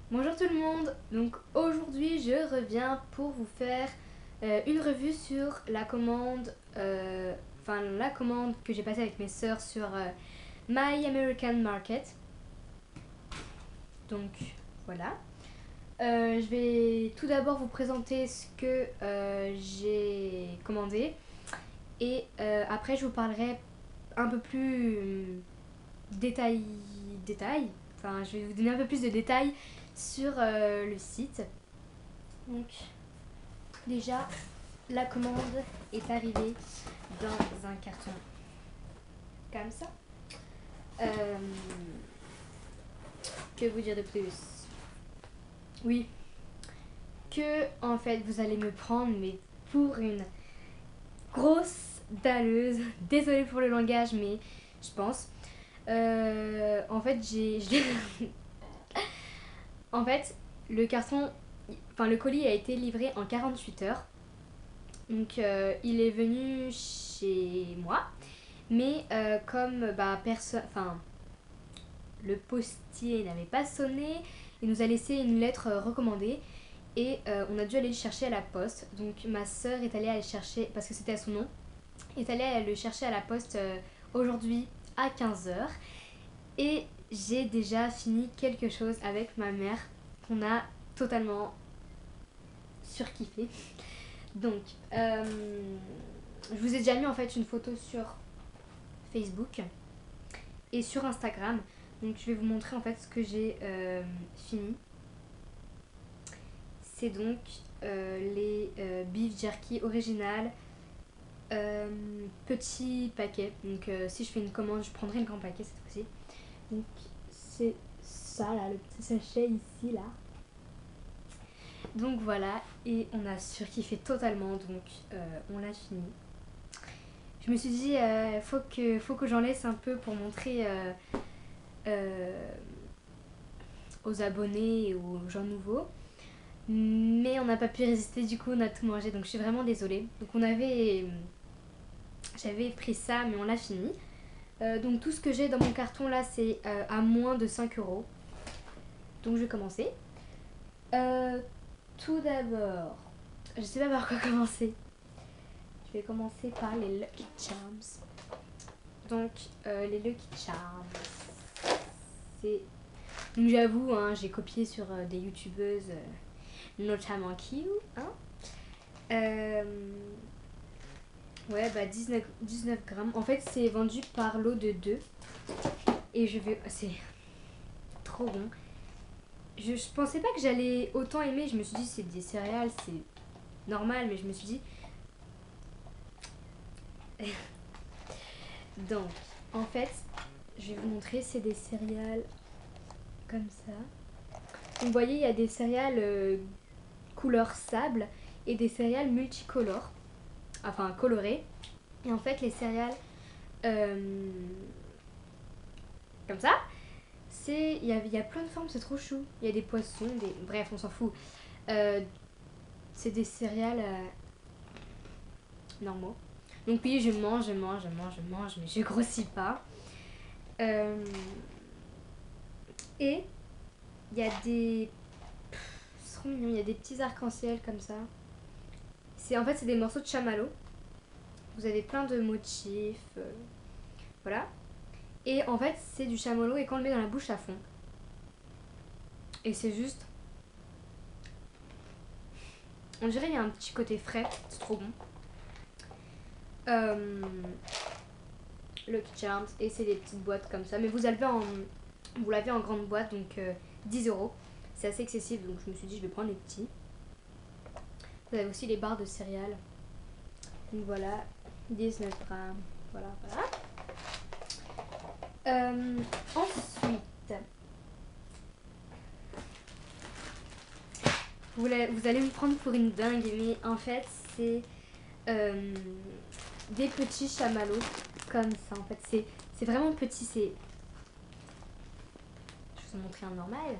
Bonjour tout le monde, donc aujourd'hui je reviens pour vous faire une revue sur la commande, la commande que j'ai passée avec mes sœurs sur My American Market. Donc voilà. Je vais tout d'abord vous présenter ce que j'ai commandé et après je vous parlerai un peu plus détail, enfin je vais vous donner un peu plus de détails sur le site. Donc déjà, la commande est arrivée dans un carton comme ça. Euh, que vous dire de plus? Oui, que en fait vous allez me prendre mais pour une grosse dalleuse. Désolée pour le langage, mais je pense. En fait, en fait, le carton, enfin le colis a été livré en 48 heures. Donc il est venu chez moi, mais comme le postier n'avait pas sonné, il nous a laissé une lettre recommandée et on a dû aller le chercher à la poste. Donc ma soeur est allée le chercher, parce que c'était à son nom, est allée le chercher à la poste aujourd'hui à 15 heures. Et j'ai déjà fini quelque chose avec ma mère qu'on a totalement surkiffé. Donc, je vous ai déjà mis en fait une photo sur Facebook et sur Instagram. Donc, je vais vous montrer en fait ce que j'ai fini. C'est donc les beef jerky original, petit paquet. Donc, si je fais une commande, je prendrai le grand paquet cette fois-ci. Donc, c'est ça là, le petit sachet ici là. Donc voilà, et on a surkiffé totalement, donc on l'a fini. Je me suis dit, faut que j'en laisse un peu pour montrer euh, aux abonnés et aux gens nouveaux. Mais on n'a pas pu résister, du coup on a tout mangé, donc je suis vraiment désolée. Donc j'avais pris ça, mais on l'a fini. Donc tout ce que j'ai dans mon carton là, c'est à moins de 5 euros. Donc je vais commencer. Euh, tout d'abord, je sais pas par quoi commencer. Je vais commencer par les Lucky Charms. Donc, les Lucky Charms, c'est... Donc, j'avoue, hein, j'ai copié sur des youtubeuses, notamment Q. Hein. Euh, ouais, bah 19 grammes. En fait, c'est vendu par lot de 2. Et je vais... C'est trop bon. Je pensais pas que j'allais autant aimer. Je me suis dit, c'est des céréales, c'est normal. Mais je me suis dit... Donc, en fait, je vais vous montrer, c'est des céréales comme ça. Donc, vous voyez, il y a des céréales couleur sable et des céréales multicolores, enfin colorées. Et en fait, les céréales euh, comme ça, il y a plein de formes, c'est trop chou. Il y a des poissons, bref, on s'en fout. Euh, c'est des céréales normaux. Donc oui, je mange, mais je grossis pas. Euh, et il y a des... C'est trop mignon, il y a des petits arcs-en-ciel comme ça. En fait, c'est des morceaux de chamallow. Vous avez plein de motifs. Voilà. Et en fait, c'est du chamallow et quand on le met dans la bouche, ça fond. Et c'est juste... On dirait qu'il y a un petit côté frais. C'est trop bon. Lucky Charms. Et c'est des petites boîtes comme ça. Mais vous l'avez en grande boîte, donc 10 euros. C'est assez accessible, donc je me suis dit, je vais prendre les petits. Vous avez aussi les barres de céréales. Donc voilà, 19 grammes. Voilà, voilà. Ensuite, vous allez me prendre pour une dingue, mais en fait, c'est des petits chamallows comme ça. En fait, c'est vraiment petit. Je vais vous montrer un normal.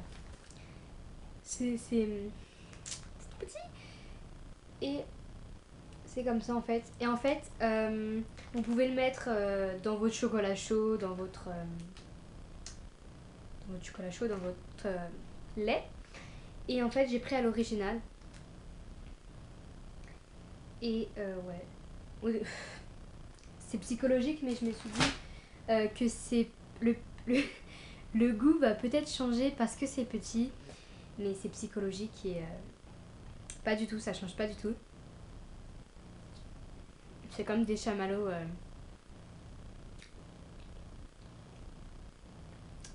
C'est tout petit. Et c'est comme ça en fait. Et en fait, vous pouvez le mettre dans votre chocolat chaud, dans votre chocolat chaud, dans votre lait. Et en fait, j'ai pris à l'original. Et ouais. C'est psychologique, mais je me suis dit que c'est le, le goût va peut-être changer parce que c'est petit. Mais c'est psychologique et pas du tout, ça change pas du tout. C'est comme des chamallows.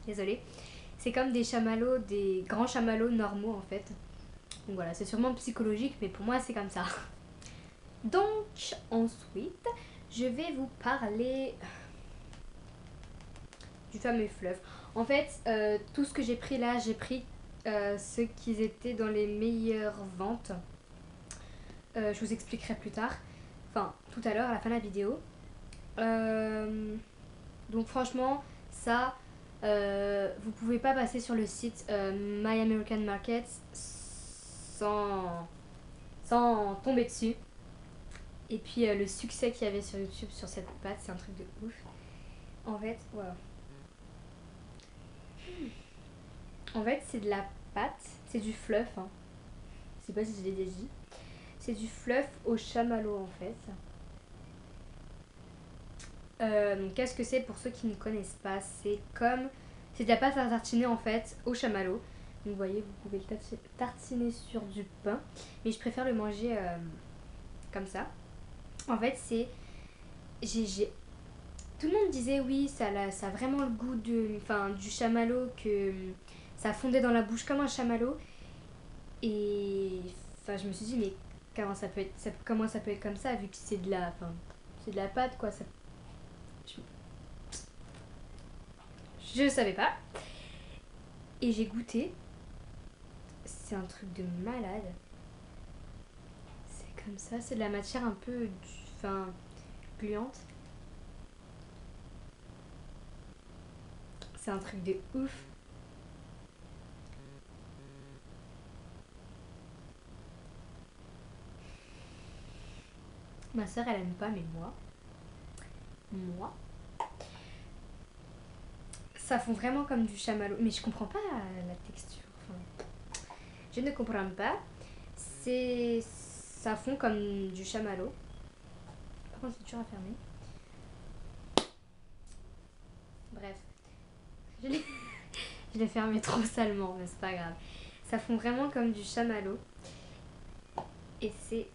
Désolée. C'est comme des chamallows, des grands chamallows normaux en fait. Donc voilà, c'est sûrement psychologique, mais pour moi c'est comme ça. Donc ensuite, je vais vous parler du fameux fleuve. En fait, tout ce que j'ai pris là, j'ai pris ceux qui étaient dans les meilleures ventes. Je vous expliquerai plus tard. Enfin, tout à l'heure, à la fin de la vidéo. Donc franchement, ça, vous pouvez pas passer sur le site My American Market sans tomber dessus. Et puis le succès qu'il y avait sur YouTube sur cette pâte, c'est un truc de ouf. En fait, voilà. En fait, c'est de la pâte, c'est du fluff. Hein. Je sais pas si je l'ai déjà dit. C'est du fluff au chamallow en fait. Donc qu'est-ce que c'est pour ceux qui ne connaissent pas? C'est de la pâte à tartiner en fait au chamallow. Donc vous voyez, vous pouvez le tartiner sur du pain. Mais je préfère le manger comme ça. En fait, c'est... Tout le monde disait oui, ça a vraiment le goût du chamallow, que ça fondait dans la bouche comme un chamallow. Et enfin, je me suis dit, mais comment ça peut être comme ça, vu que c'est de la pâte quoi. Je savais pas. Et j'ai goûté. C'est un truc de malade. C'est comme ça, c'est de la matière un peu gluante. C'est un truc de ouf. Ma soeur elle aime pas, mais moi, ça fond vraiment comme du chamallow. Mais je comprends pas la texture. Enfin, je ne comprends pas. Ça fond comme du chamallow. Par contre, c'est dur à fermer. Bref, je l'ai je l'ai fermé trop salement, mais c'est pas grave. Ça fond vraiment comme du chamallow. Et c'est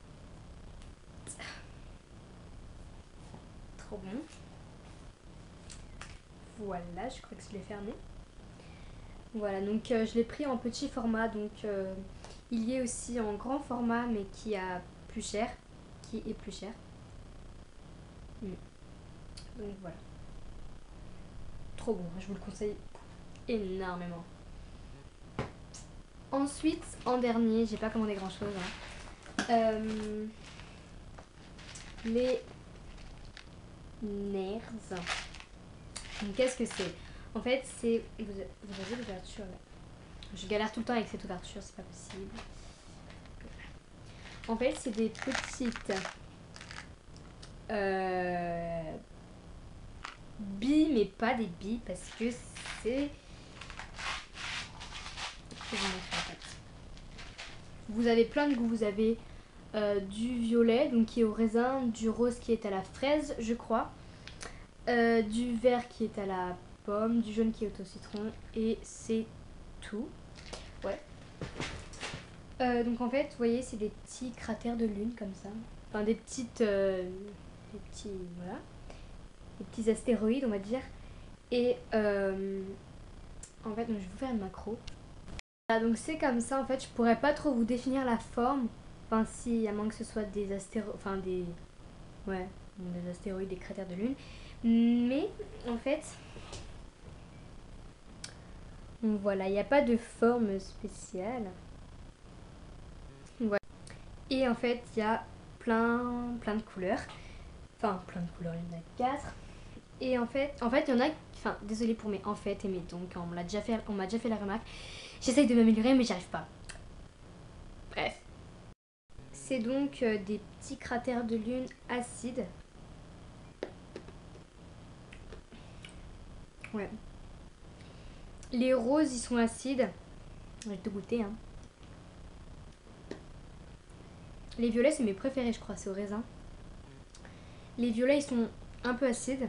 trop bon. Voilà, je crois que je l'ai fermé. Voilà, donc je l'ai pris en petit format. Donc il y est aussi en grand format, mais qui est plus cher. Mm. Donc voilà. Trop bon, je vous le conseille énormément. Ensuite, en dernier, j'ai pas commandé grand chose. Hein. Les Nerds. Donc qu'est-ce que c'est? En fait, c'est. Vous avez l'ouverture là. Je galère tout le temps avec cette ouverture, c'est pas possible. En fait, c'est des petites billes, mais pas des billes parce que c'est. Vous avez plein de goûts. Vous avez du violet, donc qui est au raisin, du rose qui est à la fraise, je crois, du vert qui est à la pomme, du jaune qui est au citron, et c'est tout. Ouais. Donc en fait, vous voyez, c'est des petits cratères de lune comme ça. Enfin, des petits, voilà, des petits astéroïdes, on va dire. Et en fait, donc, je vais vous faire une macro. Voilà, donc c'est comme ça. En fait, je pourrais pas trop vous définir la forme. Enfin, si, à moins que ce soit des astéroïdes, enfin des astéroïdes, des cratères de lune. Mais en fait, donc voilà, il n'y a pas de forme spéciale. Voilà. Et en fait, il y a plein de couleurs. Enfin, plein de couleurs, il y en a 4. Et en fait, il y en a. Enfin, désolé pour mes en fait et mes donc, on m'a déjà fait la remarque. J'essaye de m'améliorer, mais j'y arrive pas. Bref. C'est donc des petits cratères de lune acides. Ouais. Les roses, ils sont acides. Je vais te goûter, hein. Les violets, c'est mes préférés, je crois, c'est au raisin. Les violets, ils sont un peu acides.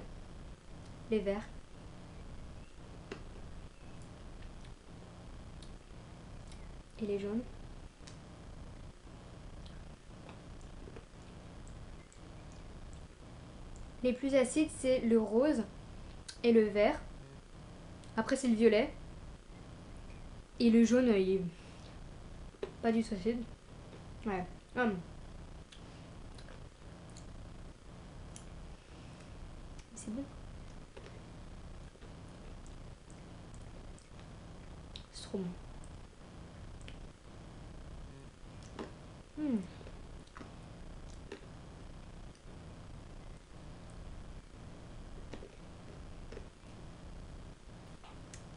Les verts. Et les jaunes. Les plus acides, c'est le rose et le vert. Après, c'est le violet. Et le jaune, il est pas du tout acide. Ouais. C'est bon. C'est trop bon.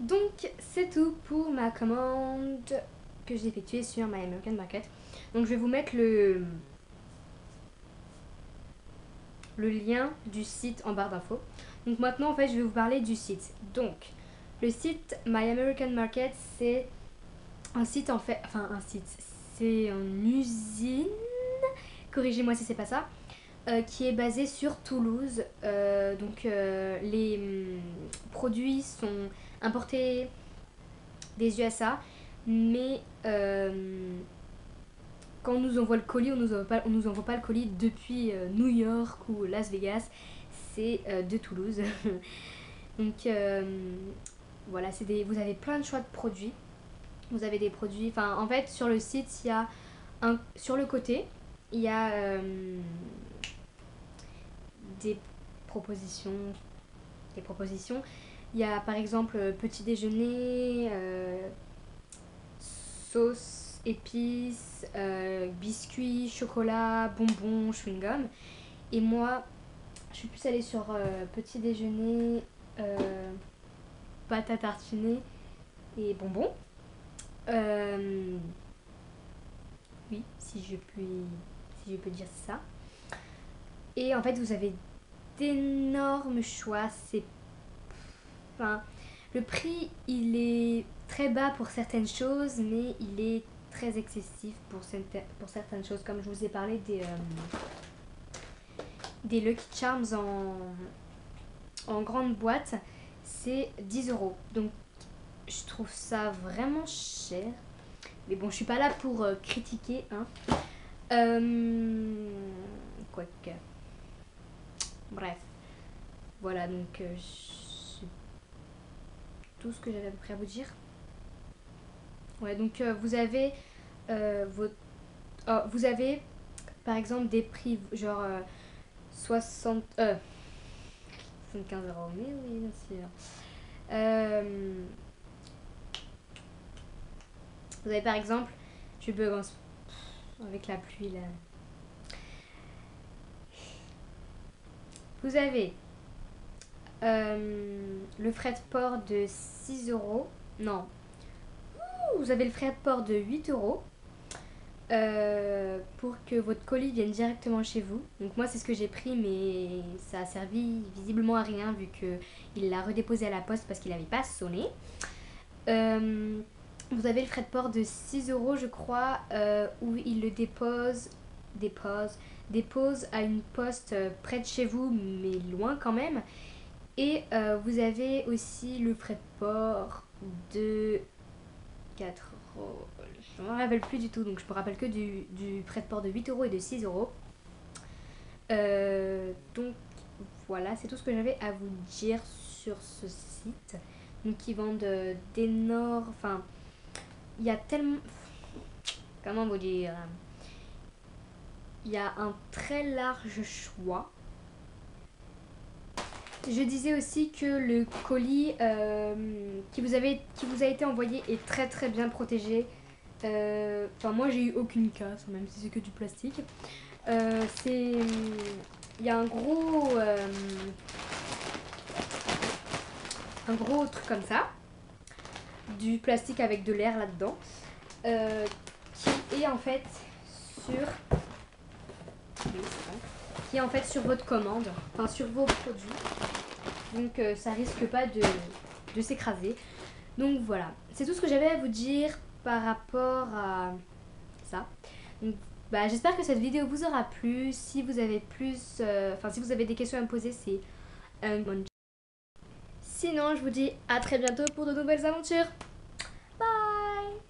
Donc c'est tout pour ma commande que j'ai effectuée sur My American Market. Donc je vais vous mettre le lien du site en barre d'infos. Donc maintenant en fait je vais vous parler du site. Donc le site My American Market, c'est un site en fait, enfin un site, c'est une usine, corrigez-moi si c'est pas ça, qui est basée sur Toulouse. Les produits sont importés des USA, mais quand on nous envoie le colis, on nous envoie pas le colis depuis New York ou Las Vegas, c'est de Toulouse. Donc voilà, vous avez plein de choix de produits. Vous avez des produits, enfin en fait sur le site, il y a sur le côté, il y a des propositions. Il y a par exemple petit déjeuner, sauce, épices, biscuits, chocolat, bonbons, chewing-gum. Et moi, je suis plus allée sur petit déjeuner, pâte à tartiner et bonbons. Oui, si je peux dire ça. Et en fait, vous avez d'énormes choix. Enfin, le prix, il est très bas pour certaines choses, mais il est très excessif pour certaines choses. Comme je vous ai parlé des Lucky Charms en grande boîte, c'est 10 €. Donc, je trouve ça vraiment cher. Mais bon, je suis pas là pour critiquer, hein. Quoique. Bref. Voilà, donc c'est tout ce que j'avais à peu près à vous dire. Ouais, donc vous avez vous avez par exemple des prix genre 60 75 €. Mais oui, bien sûr. Vous avez par exemple, je bug avec la pluie là. Vous avez le frais de port de 6 €. Non. Vous avez le frais de port de 8 € pour que votre colis vienne directement chez vous. Donc moi c'est ce que j'ai pris, mais ça a servi visiblement à rien vu qu'il l'a redéposé à la poste parce qu'il n'avait pas sonné. Vous avez le frais de port de 6 € je crois, où il le dépose à une poste près de chez vous mais loin quand même. Et vous avez aussi le frais de port de 4 €. Je ne me rappelle plus du tout, donc je me rappelle que du frais de port de 8 € et de 6 €. Donc voilà, c'est tout ce que j'avais à vous dire sur ce site. Donc ils vendent d'énormes... Enfin, il y a tellement... Comment vous dire? Il y a un très large choix. Je disais aussi que le colis qui vous a été envoyé est très très bien protégé. Enfin, moi j'ai eu aucune casse, même si c'est que du plastique. Il y a un gros truc comme ça, du plastique avec de l'air là-dedans, qui est en fait sur votre commande, enfin sur vos produits. Donc ça risque pas de s'écraser. Donc voilà, c'est tout ce que j'avais à vous dire par rapport à ça. Donc Bah, j'espère que cette vidéo vous aura plu. Si vous avez si vous avez des questions à me poser, c'est un bon. Sinon, je vous dis à très bientôt pour de nouvelles aventures.